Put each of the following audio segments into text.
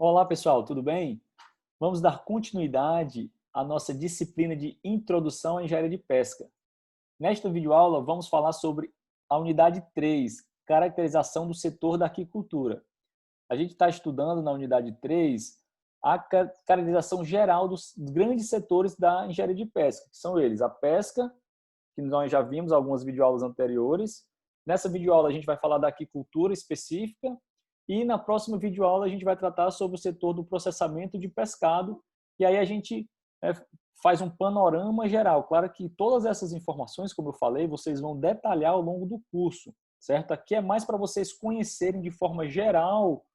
Olá, pessoal, tudo bem? Vamos dar continuidade à nossa disciplina de Introdução à Engenharia de Pesca. Nesta videoaula, vamos falar sobre a unidade 3, Caracterização do setor da aquicultura. A gente está estudando na unidade 3 a caracterização geral dos grandes setores da engenharia de pesca, que são eles: a pesca, que nós já vimos algumas videoaulas anteriores. Nessa videoaula, a gente vai falar da aquicultura específica, e na próxima videoaula a gente vai tratar sobre o setor do processamento de pescado, e aí a gente faz um panorama geral. Claro que todas essas informações, como eu falei, vocês vão detalhar ao longo do curso, certo? Aqui é mais para vocês conhecerem de forma geral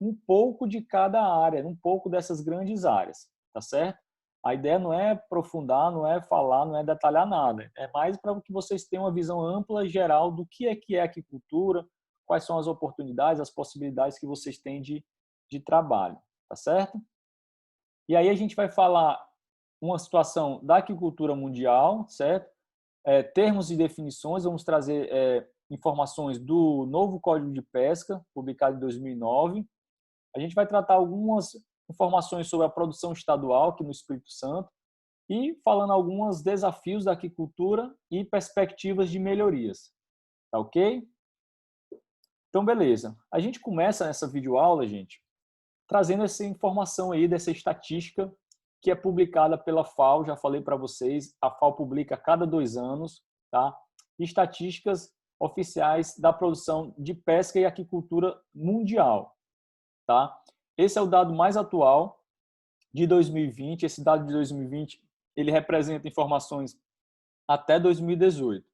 um pouco de cada área, um pouco dessas grandes áreas, tá certo? A ideia não é aprofundar, não é falar, não é detalhar nada. É mais para que vocês tenham uma visão ampla, geral, do que é aquicultura, quais são as oportunidades, as possibilidades que vocês têm de trabalho, tá certo? E aí a gente vai falar uma situação da aquicultura mundial, certo? Termos e definições, vamos trazer informações do novo Código de Pesca, publicado em 2009. A gente vai tratar algumas informações sobre a produção estadual aqui no Espírito Santo e falando alguns desafios da aquicultura e perspectivas de melhorias. Tá ok? Então, beleza. A gente começa nessa videoaula, gente, trazendo essa informação aí dessa estatística que é publicada pela FAO. Já falei para vocês, a FAO publica a cada 2 anos, tá? Estatísticas oficiais da produção de pesca e aquicultura mundial, tá? Esse é o dado mais atual de 2020. Esse dado de 2020, ele representa informações até 2018,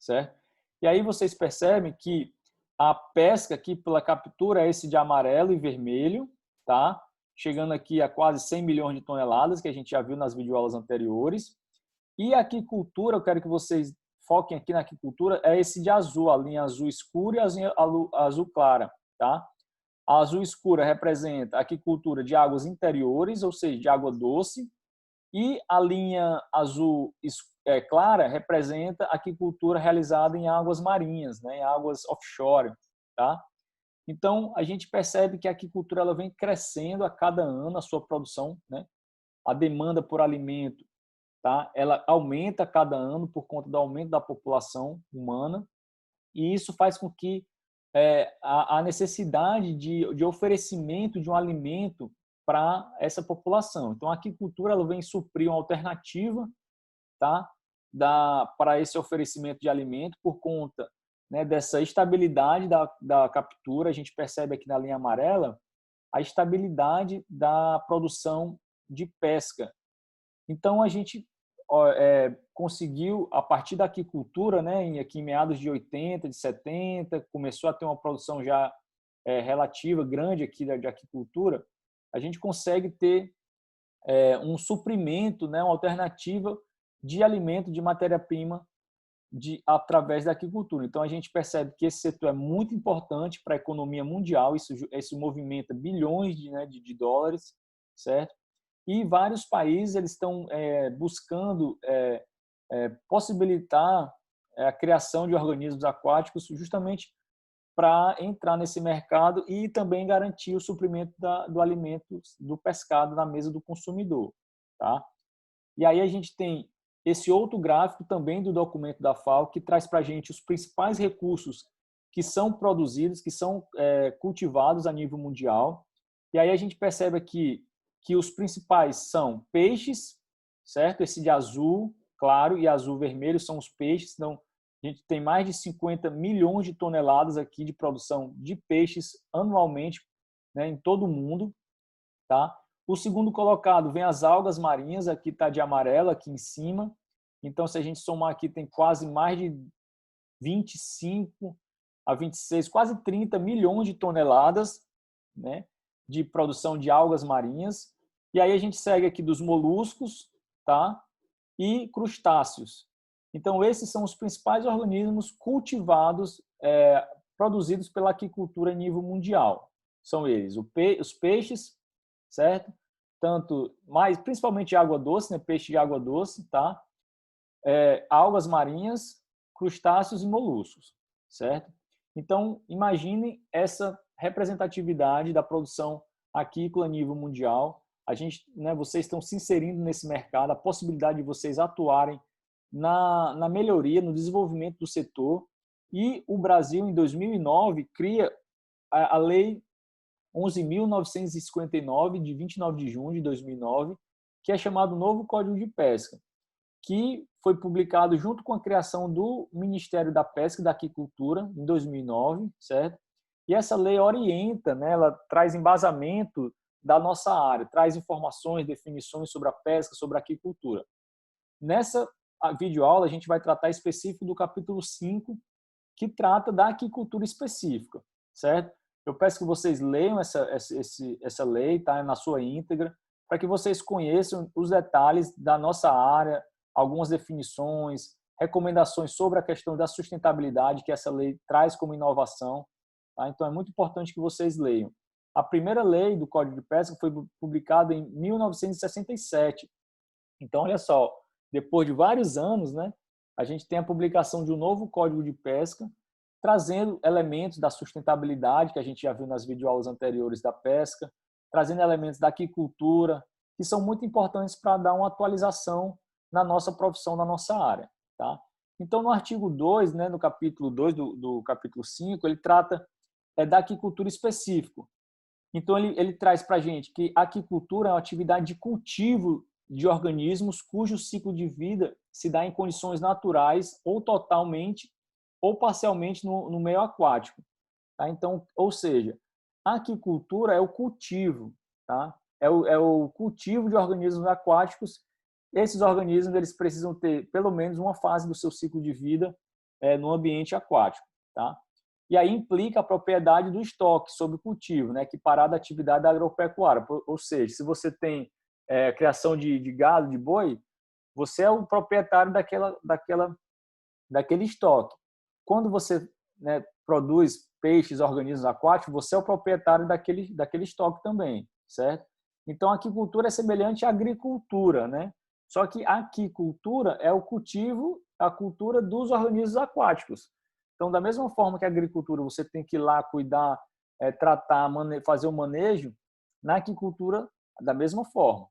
certo? E aí vocês percebem que a pesca aqui pela captura é esse de amarelo e vermelho, tá? Chegando aqui a quase 100 milhões de toneladas, que a gente já viu nas videoaulas anteriores. E a aquicultura, eu quero que vocês foquem aqui na aquicultura, é esse de azul, a linha azul escura e a linha azul clara, tá? A azul escura representa a aquicultura de águas interiores, ou seja, de água doce, e a linha azul clara representa a aquicultura realizada em águas marinhas, né, em águas offshore, tá? Então, a gente percebe que a aquicultura ela vem crescendo a cada ano a sua produção, né? A demanda por alimento, tá? Ela aumenta a cada ano por conta do aumento da população humana, e isso faz com que a necessidade de oferecimento de um alimento para essa população. Então, a aquicultura ela vem suprir uma alternativa, tá, para esse oferecimento de alimento por conta, né, dessa estabilidade da captura. A gente percebe aqui na linha amarela a estabilidade da produção de pesca. Então, a gente conseguiu, a partir da aquicultura, né, aqui em meados de 80, de 70, começou a ter uma produção já relativa, grande aqui de aquicultura. A gente consegue ter um suprimento, né, uma alternativa de alimento, de matéria-prima, através da aquicultura. Então, a gente percebe que esse setor é muito importante para a economia mundial, isso movimenta bilhões de dólares, certo? E vários países eles estão buscando possibilitar a criação de organismos aquáticos justamente para entrar nesse mercado e também garantir o suprimento do alimento do pescado na mesa do consumidor, tá? E aí a gente tem esse outro gráfico também do documento da FAO que traz para a gente os principais recursos que são produzidos, que são cultivados a nível mundial. E aí a gente percebe aqui que os principais são peixes, certo? Esse de azul claro e azul vermelho são os peixes. Então, a gente tem mais de 50 milhões de toneladas aqui de produção de peixes anualmente, né, em todo o mundo, tá? O segundo colocado vem as algas marinhas, aqui está de amarelo, aqui em cima. Então, se a gente somar aqui, tem quase mais de 25 a 26, quase 30 milhões de toneladas, né, de produção de algas marinhas. E aí a gente segue aqui dos moluscos, tá? E crustáceos. Então, esses são os principais organismos cultivados, produzidos pela aquicultura a nível mundial. São eles os peixes, certo? Principalmente de água doce, né? Peixe de água doce, tá? Algas marinhas, crustáceos e moluscos, certo? Então, imagine essa representatividade da produção aquícola a nível mundial. A gente, né, vocês estão se inserindo nesse mercado, a possibilidade de vocês atuarem na melhoria, no desenvolvimento do setor. E o Brasil, em 2009, cria a Lei 11.959, de 29 de junho de 2009, que é chamado Novo Código de Pesca, que foi publicado junto com a criação do Ministério da Pesca e da Aquicultura, em 2009, certo? E essa lei orienta, né, ela traz embasamento da nossa área, traz informações, definições sobre a pesca, sobre a aquicultura. Nessa videoaula, a gente vai tratar específico do capítulo 5, que trata da aquicultura específica, certo? Eu peço que vocês leiam essa lei, tá, na sua íntegra, para que vocês conheçam os detalhes da nossa área, algumas definições, recomendações sobre a questão da sustentabilidade que essa lei traz como inovação. Tá? Então, é muito importante que vocês leiam. A primeira lei do Código de Pesca foi publicada em 1967. Então, olha só, depois de vários anos, né, a gente tem a publicação de um novo Código de Pesca, trazendo elementos da sustentabilidade, que a gente já viu nas videoaulas anteriores da pesca, trazendo elementos da aquicultura, que são muito importantes para dar uma atualização na nossa profissão, na nossa área. Tá? Então, no artigo 2, né, no capítulo 2 do capítulo 5, ele trata da aquicultura específico. Então, ele traz para a gente que a aquicultura é uma atividade de cultivo de organismos cujo ciclo de vida se dá em condições naturais ou totalmente ou parcialmente no meio aquático. Tá? Então, ou seja, a aquicultura é o cultivo, tá? É o cultivo de organismos aquáticos. Esses organismos eles precisam ter pelo menos uma fase do seu ciclo de vida no ambiente aquático. Tá? E aí implica a propriedade do estoque sobre o cultivo, né, que parada a atividade agropecuária. Ou seja, se você tem criação de gado, de boi, você é o proprietário daquele estoque. Quando você, né, produz peixes, organismos aquáticos, você é o proprietário daquele estoque também, certo? Então, a aquicultura é semelhante à agricultura, né? Só que a aquicultura é o cultivo, a cultura dos organismos aquáticos. Então, da mesma forma que a agricultura você tem que ir lá cuidar, tratar, fazer o manejo, na aquicultura, da mesma forma,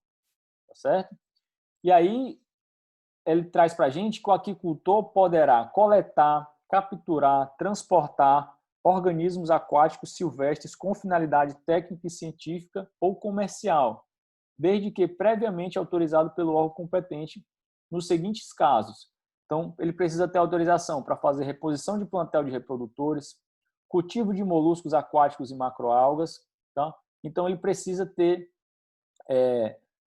tá certo? E aí, ele traz para a gente que o aquicultor poderá coletar, capturar, transportar organismos aquáticos silvestres com finalidade técnica e científica ou comercial, desde que previamente autorizado pelo órgão competente nos seguintes casos. Então, ele precisa ter autorização para fazer reposição de plantel de reprodutores, cultivo de moluscos aquáticos e macroalgas. Tá? Então, ele precisa ter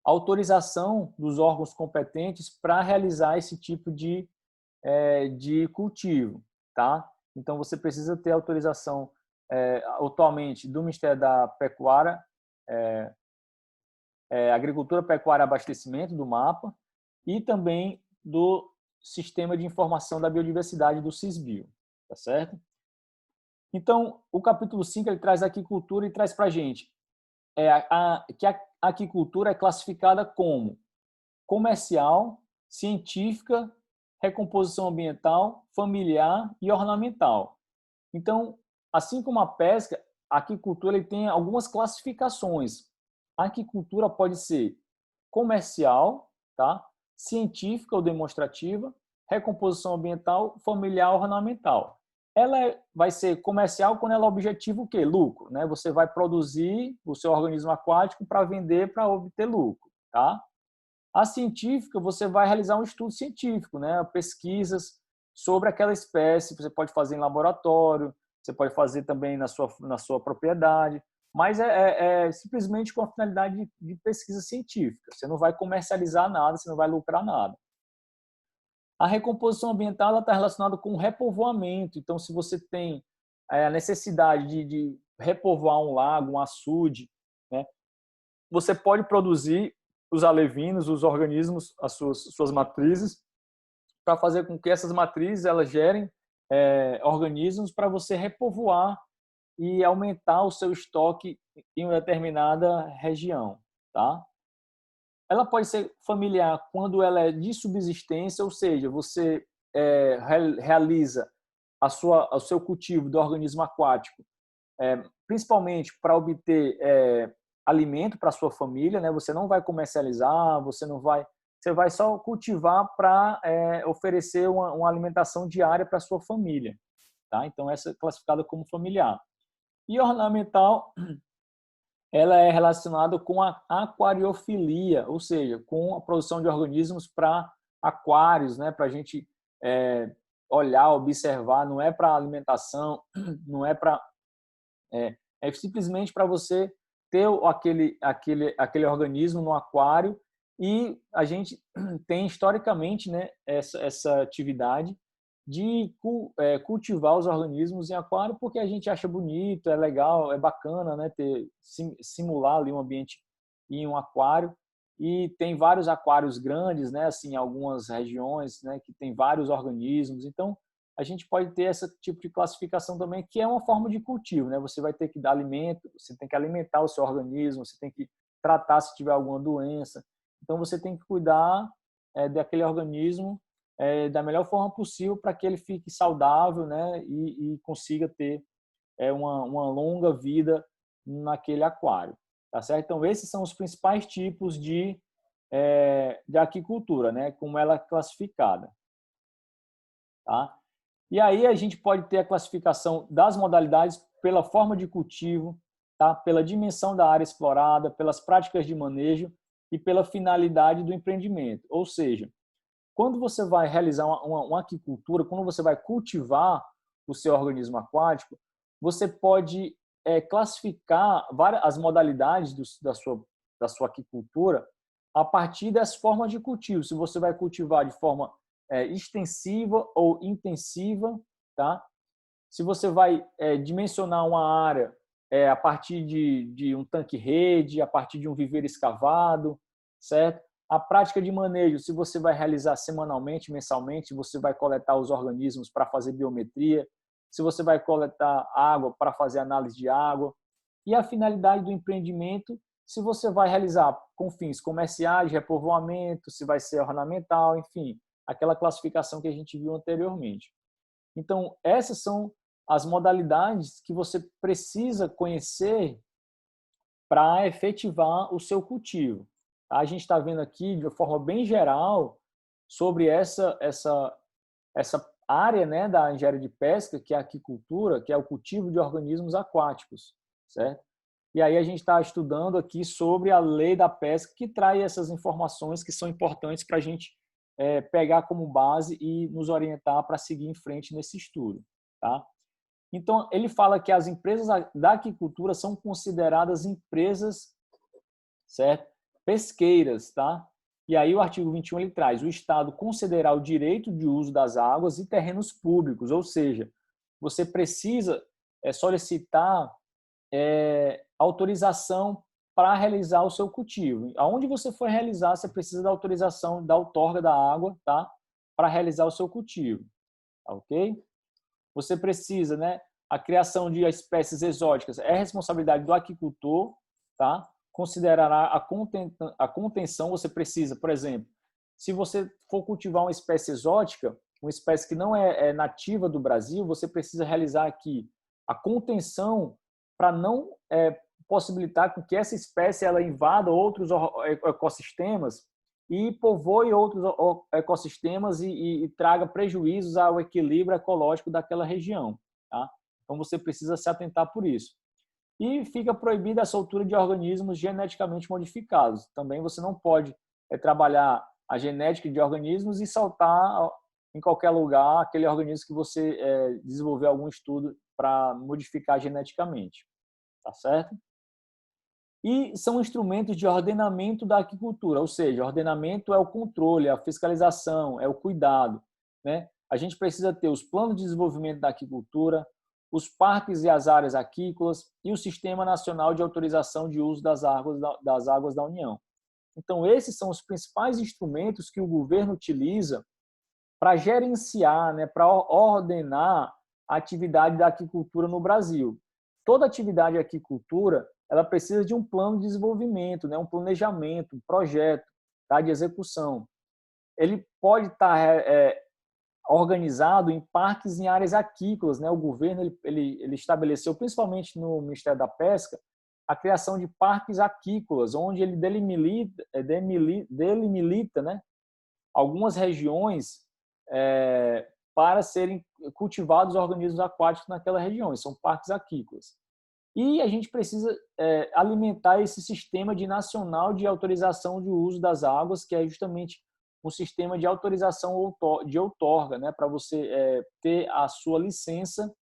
autorização dos órgãos competentes para realizar esse tipo de cultivo. Tá? Então, você precisa ter autorização atualmente do Ministério da Pecuária, Agricultura, Pecuária e Abastecimento, do MAPA, e também do Sistema de Informação da Biodiversidade, do SISBio. Tá certo? Então, o capítulo 5 ele traz a aquicultura e traz para a gente que a aquicultura é classificada como comercial, científica, recomposição ambiental, familiar e ornamental. Então, assim como a pesca, a aquicultura ele tem algumas classificações. A aquicultura pode ser comercial, tá? Científica ou demonstrativa, recomposição ambiental, familiar ou ornamental. Ela vai ser comercial quando ela objetiva o quê? Lucro, né? Você vai produzir o seu organismo aquático para vender, para obter lucro, tá? A científica, você vai realizar um estudo científico, né? Pesquisas sobre aquela espécie, você pode fazer em laboratório, você pode fazer também na sua propriedade, mas é simplesmente com a finalidade de pesquisa científica. Você não vai comercializar nada, você não vai lucrar nada. A recomposição ambiental está relacionada com o repovoamento. Então, se você tem a necessidade de repovoar um lago, um açude, né, você pode produzir os alevinos, os organismos, as suas matrizes, para fazer com que essas matrizes elas gerem organismos para você repovoar e aumentar o seu estoque em uma determinada região, tá? Ela pode ser familiar quando ela é de subsistência, ou seja, você realiza o seu cultivo do organismo aquático, principalmente para obter alimento para sua família, né? Você não vai comercializar, você vai só cultivar para oferecer uma alimentação diária para sua família, tá? Então essa é classificada como familiar. E ornamental, ela é relacionada com a aquariofilia, ou seja, com a produção de organismos para aquários, né? Para a gente olhar, observar, não é para alimentação, não é para é simplesmente para você ter aquele organismo no aquário. E a gente tem historicamente, né, essa atividade de cultivar os organismos em aquário, porque a gente acha bonito, é legal, é bacana, né, simular ali um ambiente em um aquário. E tem vários aquários grandes, né, assim, em algumas regiões, né, que tem vários organismos. Então a gente pode ter esse tipo de classificação também, que é uma forma de cultivo, né? Você vai ter que dar alimento, você tem que alimentar o seu organismo, você tem que tratar se tiver alguma doença. Então você tem que cuidar daquele organismo da melhor forma possível para que ele fique saudável, né? E consiga ter uma longa vida naquele aquário, tá certo? Então esses são os principais tipos de aquicultura, né? Como ela é classificada, tá? E aí a gente pode ter a classificação das modalidades pela forma de cultivo, tá? Pela dimensão da área explorada, pelas práticas de manejo e pela finalidade do empreendimento. Ou seja, quando você vai realizar uma aquicultura, quando você vai cultivar o seu organismo aquático, você pode classificar as modalidades da sua aquicultura a partir das formas de cultivo. Se você vai cultivar de forma extensiva ou intensiva, tá? Se você vai dimensionar uma área a partir de um tanque-rede, a partir de um viveiro escavado, certo? A prática de manejo, se você vai realizar semanalmente, mensalmente, você vai coletar os organismos para fazer biometria, se você vai coletar água para fazer análise de água. E a finalidade do empreendimento, se você vai realizar com fins comerciais, repovoamento, se vai ser ornamental, enfim, aquela classificação que a gente viu anteriormente. Então, essas são as modalidades que você precisa conhecer para efetivar o seu cultivo. A gente está vendo aqui, de forma bem geral, sobre essa área, né, da engenharia de pesca, que é a aquicultura, que é o cultivo de organismos aquáticos, certo? E aí a gente está estudando aqui sobre a lei da pesca, que traz essas informações que são importantes para a gente pegar como base e nos orientar para seguir em frente nesse estudo, tá? Então, ele fala que as empresas da aquicultura são consideradas empresas, certo? Pesqueiras, tá? E aí o artigo 21 ele traz: o Estado considerar o direito de uso das águas e terrenos públicos, ou seja, você precisa solicitar autorização para realizar o seu cultivo. Aonde você for realizar, você precisa da autorização da outorga da água, tá? Para realizar o seu cultivo, tá, ok? Você precisa, né? A criação de espécies exóticas é responsabilidade do aquicultor, tá? Considerará a contenção. Você precisa, por exemplo, se você for cultivar uma espécie exótica, uma espécie que não é nativa do Brasil, você precisa realizar aqui a contenção para não possibilitar que essa espécie ela invada outros ecossistemas e povoe outros ecossistemas e traga prejuízos ao equilíbrio ecológico daquela região, tá? Então você precisa se atentar por isso. E fica proibida a soltura de organismos geneticamente modificados. Também você não pode trabalhar a genética de organismos e soltar em qualquer lugar aquele organismo que você desenvolveu algum estudo para modificar geneticamente, tá certo? E são instrumentos de ordenamento da aquicultura, ou seja, ordenamento é o controle, é a fiscalização, é o cuidado, né? A gente precisa ter os planos de desenvolvimento da aquicultura, os parques e as áreas aquícolas e o Sistema Nacional de Autorização de Uso das águas da União. Então, esses são os principais instrumentos que o governo utiliza para gerenciar, né, para ordenar a atividade da aquicultura no Brasil. Toda atividade de aquicultura ela precisa de um plano de desenvolvimento, né, um planejamento, um projeto, tá, de execução. Ele pode estar organizado em parques em áreas aquícolas, né? O governo ele estabeleceu, principalmente no Ministério da Pesca, a criação de parques aquícolas, onde ele delimita, né, algumas regiões para serem cultivados organismos aquáticos naquela região. São parques aquícolas. E a gente precisa alimentar esse sistema nacional de autorização de uso das águas, que é justamente um sistema de autorização de outorga, né, para você ter a sua licença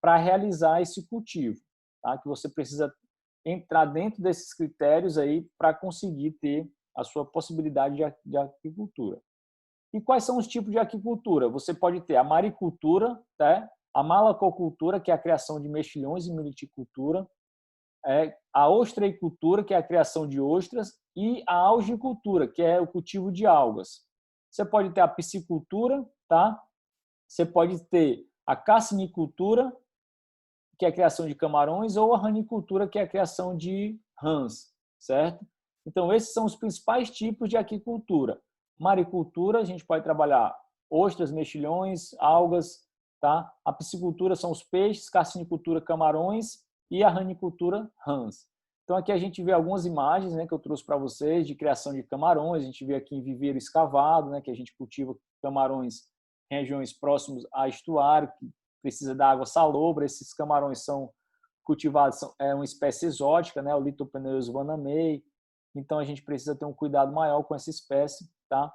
para realizar esse cultivo, tá? Que você precisa entrar dentro desses critérios aí para conseguir ter a sua possibilidade de aquicultura. E quais são os tipos de aquicultura? Você pode ter a maricultura, tá? A malacocultura, que é a criação de mexilhões, e meliticultura, a ostreicultura, que é a criação de ostras, e a algicultura, que é o cultivo de algas. Você pode ter a piscicultura, tá? Você pode ter a carcinicultura, que é a criação de camarões, ou a ranicultura, que é a criação de rãs, certo? Então, esses são os principais tipos de aquicultura. Maricultura, a gente pode trabalhar ostras, mexilhões, algas, tá? A piscicultura são os peixes, carcinicultura, camarões, e a ranicultura, rãs. Então, aqui a gente vê algumas imagens, né, que eu trouxe para vocês de criação de camarões. A gente vê aqui em viveiro escavado, né, que a gente cultiva camarões em regiões próximas a estuário, que precisa da água salobra. Esses camarões são cultivados, é uma espécie exótica, né, o Lithopeneus vanamei. Então, a gente precisa ter um cuidado maior com essa espécie, tá?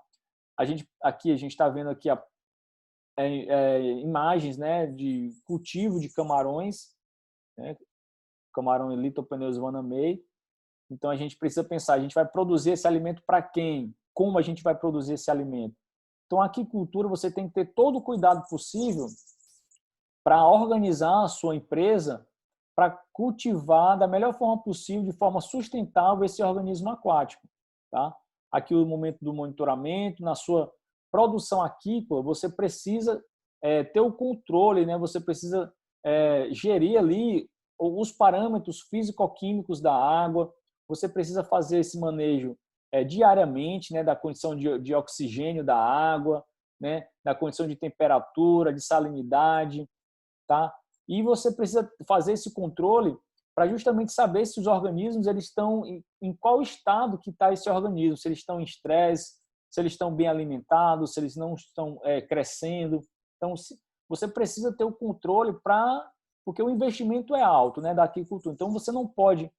Aqui a gente está vendo aqui imagens, né, de cultivo de camarões, né, camarão Lithopeneus vanamei. Então, a gente precisa pensar, a gente vai produzir esse alimento para quem? Como a gente vai produzir esse alimento? Então, a aquicultura, você tem que ter todo o cuidado possível para organizar a sua empresa para cultivar da melhor forma possível, de forma sustentável, esse organismo aquático, tá? Aqui o momento do monitoramento, na sua produção aquícola, você precisa ter o controle, né? Você precisa gerir ali os parâmetros físico-químicos da água, você precisa fazer esse manejo diariamente, né? Da condição de oxigênio da água, né? Da condição de temperatura, de salinidade, tá? E você precisa fazer esse controle para justamente saber se os organismos eles estão em qual estado que está esse organismo, se eles estão em estresse, se eles estão bem alimentados, se eles não estão crescendo. Então, você precisa ter o controle porque o investimento é alto, né, da aquicultura. Então, você não pode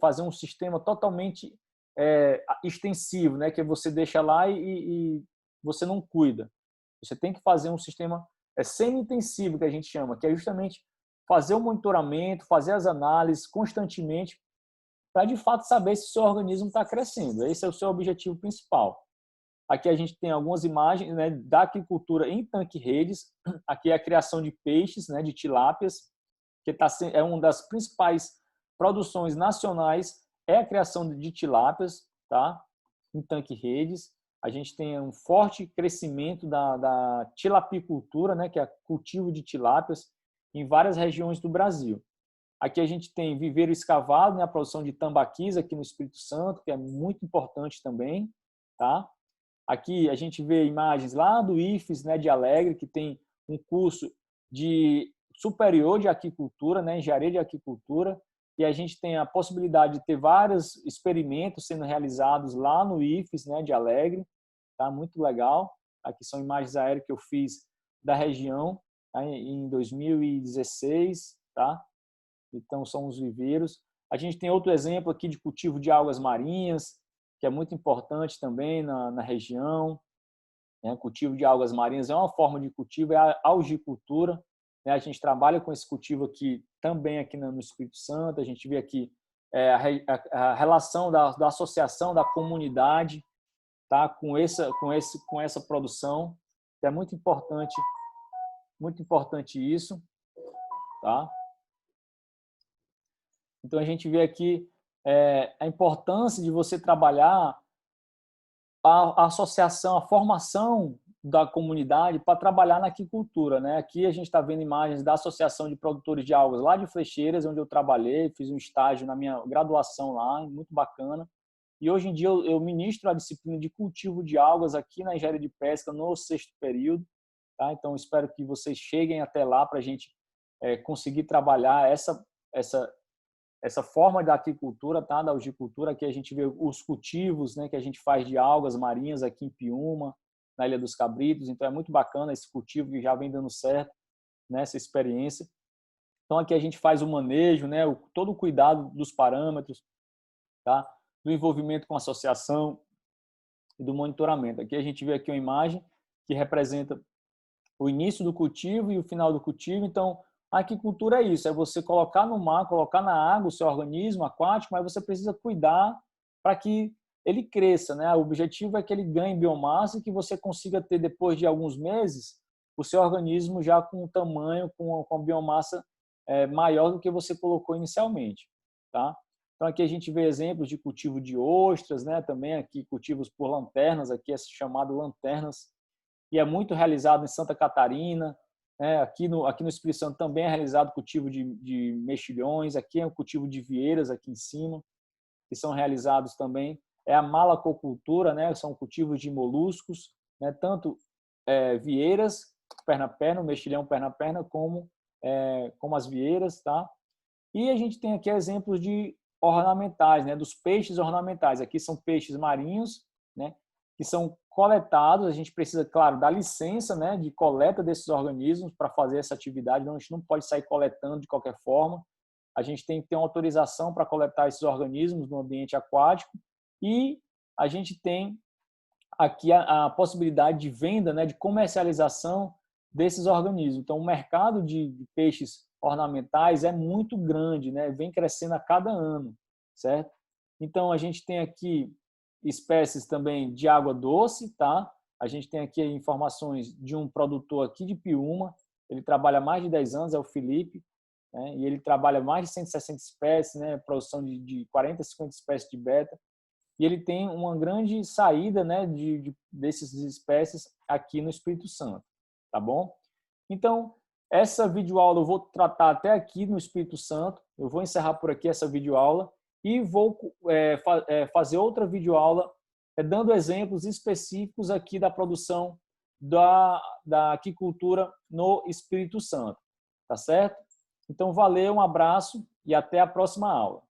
fazer um sistema totalmente extensivo, né, que você deixa lá e você não cuida. Você tem que fazer um sistema semi-intensivo, que a gente chama, que é justamente fazer o monitoramento, fazer as análises constantemente, para de fato saber se o seu organismo está crescendo. Esse é o seu objetivo principal. Aqui a gente tem algumas imagens, né, da aquicultura em tanque-redes. Aqui é a criação de peixes, né, de tilápias, que é uma das principais produções nacionais, é a criação de tilápias, tá, em tanque-redes. A gente tem um forte crescimento da tilapicultura, né, que é o cultivo de tilápias, em várias regiões do Brasil. Aqui a gente tem viveiro escavado, né, a produção de tambaquis aqui no Espírito Santo, que é muito importante também, tá? Aqui a gente vê imagens lá do IFES, né, de Alegre, que tem um curso de superior de aquicultura, né, engenharia de aquicultura, e a gente tem a possibilidade de ter vários experimentos sendo realizados lá no IFES, né, de Alegre, tá? Muito legal. Aqui são imagens aéreas que eu fiz da região, tá? Em 2016, tá? Então são os viveiros. A gente tem outro exemplo aqui de cultivo de algas marinhas, que é muito importante também na região, né? Cultivo de algas marinhas é uma forma de cultivo, é a algicultura, né? A gente trabalha com esse cultivo aqui também aqui no Espírito Santo. A gente vê aqui a relação da associação da comunidade, tá? Com essa produção, que é muito importante isso, tá? Então a gente vê aqui a importância de você trabalhar a associação, a formação da comunidade para trabalhar na aquicultura, né? Aqui a gente está vendo imagens da Associação de Produtores de Algas lá de Flecheiras, onde eu trabalhei, fiz um estágio na minha graduação lá, muito bacana. E hoje em dia eu ministro a disciplina de cultivo de algas aqui na engenharia de pesca no 6º período, tá? Então espero que vocês cheguem até lá para a gente conseguir trabalhar essa essa forma da aquicultura, tá? Da algicultura, aqui a gente vê os cultivos, né, que a gente faz de algas marinhas aqui em Piúma, na Ilha dos Cabritos. Então é muito bacana esse cultivo que já vem dando certo, né, essa experiência. Então aqui a gente faz o manejo, né, todo o cuidado dos parâmetros, tá? Do envolvimento com a associação e do monitoramento. Aqui a gente vê aqui uma imagem que representa o início do cultivo e o final do cultivo. Então, a aquicultura é isso, é você colocar no mar, colocar na água o seu organismo aquático, mas você precisa cuidar para que ele cresça, né? O objetivo é que ele ganhe biomassa e que você consiga ter, depois de alguns meses, o seu organismo já com um tamanho, com a biomassa maior do que você colocou inicialmente, tá? Então, aqui a gente vê exemplos de cultivo de ostras, né? Também aqui cultivos por lanternas, aqui é chamado lanternas, e é muito realizado em Santa Catarina, né? Aqui no Espírito Santo também é realizado cultivo de mexilhões, aqui é o cultivo de vieiras aqui em cima, que são realizados também. É a malacocultura, né? São cultivos de moluscos, né? Tanto vieiras, perna-perna, o mexilhão perna-perna, como as vieiras, tá? E a gente tem aqui exemplos de ornamentais, né? Dos peixes ornamentais. Aqui são peixes marinhos, né? Que são coletados. A gente precisa, claro, da licença, né? De coleta desses organismos para fazer essa atividade. Então, a gente não pode sair coletando de qualquer forma. A gente tem que ter uma autorização para coletar esses organismos no ambiente aquático. E a gente tem aqui a possibilidade de venda, né? De comercialização desses organismos. Então, o mercado de peixes ornamentais é muito grande, né? Vem crescendo a cada ano, certo? Então, a gente tem aqui espécies também de água doce, tá? A gente tem aqui informações de um produtor aqui de Piúma, ele trabalha há mais de 10 anos, é o Felipe, né? E ele trabalha mais de 160 espécies, né? Produção de 40, 50 espécies de beta, e ele tem uma grande saída, né? Dessas espécies aqui no Espírito Santo, tá bom? Então, essa videoaula eu vou tratar até aqui no Espírito Santo. Eu vou encerrar por aqui essa videoaula e vou fazer outra videoaula dando exemplos específicos aqui da produção da aquicultura no Espírito Santo. Tá certo? Então, valeu, um abraço e até a próxima aula.